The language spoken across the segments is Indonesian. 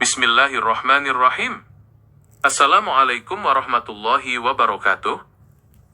Bismillahirrahmanirrahim. Assalamualaikum warahmatullahi wabarakatuh.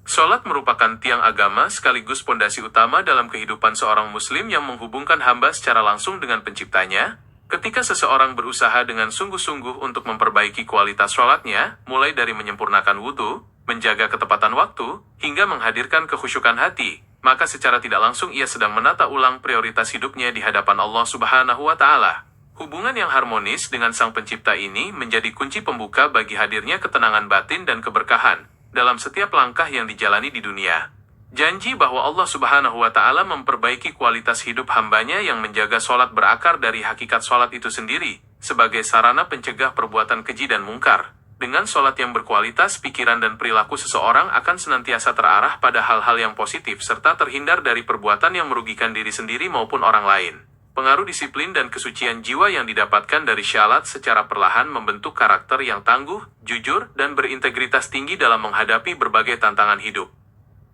Salat merupakan tiang agama sekaligus pondasi utama dalam kehidupan seorang muslim yang menghubungkan hamba secara langsung dengan penciptanya. Ketika seseorang berusaha dengan sungguh-sungguh untuk memperbaiki kualitas salatnya, mulai dari menyempurnakan wudhu, menjaga ketepatan waktu, hingga menghadirkan kekhusyukan hati, maka secara tidak langsung ia sedang menata ulang prioritas hidupnya di hadapan Allah Subhanahu wa Ta'ala. Hubungan yang harmonis dengan Sang Pencipta ini menjadi kunci pembuka bagi hadirnya ketenangan batin dan keberkahan dalam setiap langkah yang dijalani di dunia. Janji bahwa Allah Subhanahu wa Ta'ala memperbaiki kualitas hidup hambanya yang menjaga sholat berakar dari hakikat sholat itu sendiri, sebagai sarana pencegah perbuatan keji dan mungkar. Dengan sholat yang berkualitas, pikiran dan perilaku seseorang akan senantiasa terarah pada hal-hal yang positif serta terhindar dari perbuatan yang merugikan diri sendiri maupun orang lain. Pengaruh disiplin dan kesucian jiwa yang didapatkan dari syalat secara perlahan membentuk karakter yang tangguh, jujur, dan berintegritas tinggi dalam menghadapi berbagai tantangan hidup.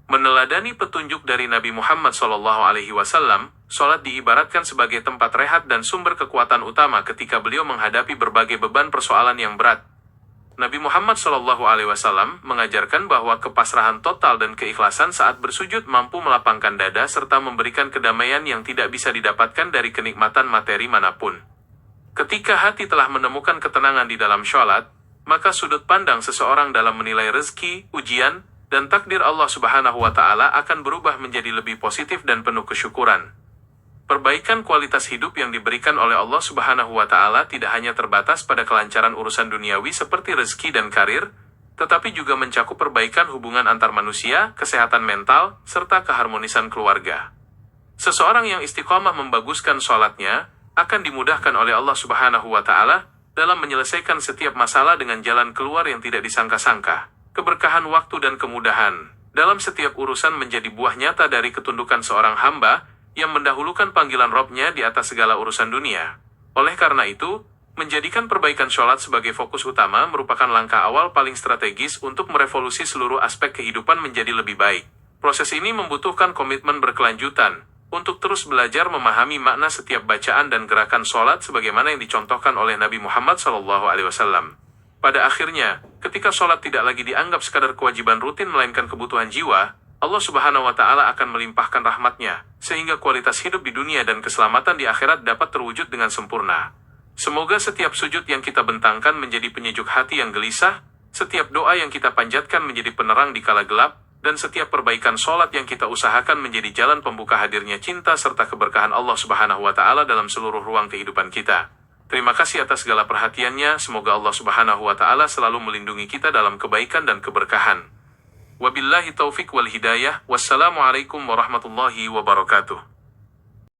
Meneladani petunjuk dari Nabi Muhammad SAW, sholat diibaratkan sebagai tempat rehat dan sumber kekuatan utama ketika beliau menghadapi berbagai beban persoalan yang berat. Nabi Muhammad SAW mengajarkan bahwa kepasrahan total dan keikhlasan saat bersujud mampu melapangkan dada serta memberikan kedamaian yang tidak bisa didapatkan dari kenikmatan materi manapun. Ketika hati telah menemukan ketenangan di dalam sholat, maka sudut pandang seseorang dalam menilai rezeki, ujian, dan takdir Allah Subhanahu wa Ta'ala akan berubah menjadi lebih positif dan penuh kesyukuran. Perbaikan kualitas hidup yang diberikan oleh Allah Subhanahu wa Ta'ala tidak hanya terbatas pada kelancaran urusan duniawi seperti rezeki dan karir, tetapi juga mencakup perbaikan hubungan antar manusia, kesehatan mental, serta keharmonisan keluarga. Seseorang yang istiqomah membaguskan sholatnya akan dimudahkan oleh Allah Subhanahu wa Ta'ala dalam menyelesaikan setiap masalah dengan jalan keluar yang tidak disangka-sangka. Keberkahan waktu dan kemudahan dalam setiap urusan menjadi buah nyata dari ketundukan seorang hamba yang mendahulukan panggilan Robnya di atas segala urusan dunia. Oleh karena itu, menjadikan perbaikan sholat sebagai fokus utama merupakan langkah awal paling strategis untuk merevolusi seluruh aspek kehidupan menjadi lebih baik. Proses ini membutuhkan komitmen berkelanjutan untuk terus belajar memahami makna setiap bacaan dan gerakan sholat sebagaimana yang dicontohkan oleh Nabi Muhammad SAW. Pada akhirnya, ketika sholat tidak lagi dianggap sekadar kewajiban rutin melainkan kebutuhan jiwa, Allah Subhanahu wa Ta'ala akan melimpahkan rahmatnya, sehingga kualitas hidup di dunia dan keselamatan di akhirat dapat terwujud dengan sempurna. Semoga setiap sujud yang kita bentangkan menjadi penyejuk hati yang gelisah, setiap doa yang kita panjatkan menjadi penerang di kala gelap, dan setiap perbaikan sholat yang kita usahakan menjadi jalan pembuka hadirnya cinta serta keberkahan Allah Subhanahu wa Ta'ala dalam seluruh ruang kehidupan kita. Terima kasih atas segala perhatiannya, semoga Allah Subhanahu wa Ta'ala selalu melindungi kita dalam kebaikan dan keberkahan. Wabillahi taufiq wal hidayah. Wassalamualaikum warahmatullahi wabarakatuh.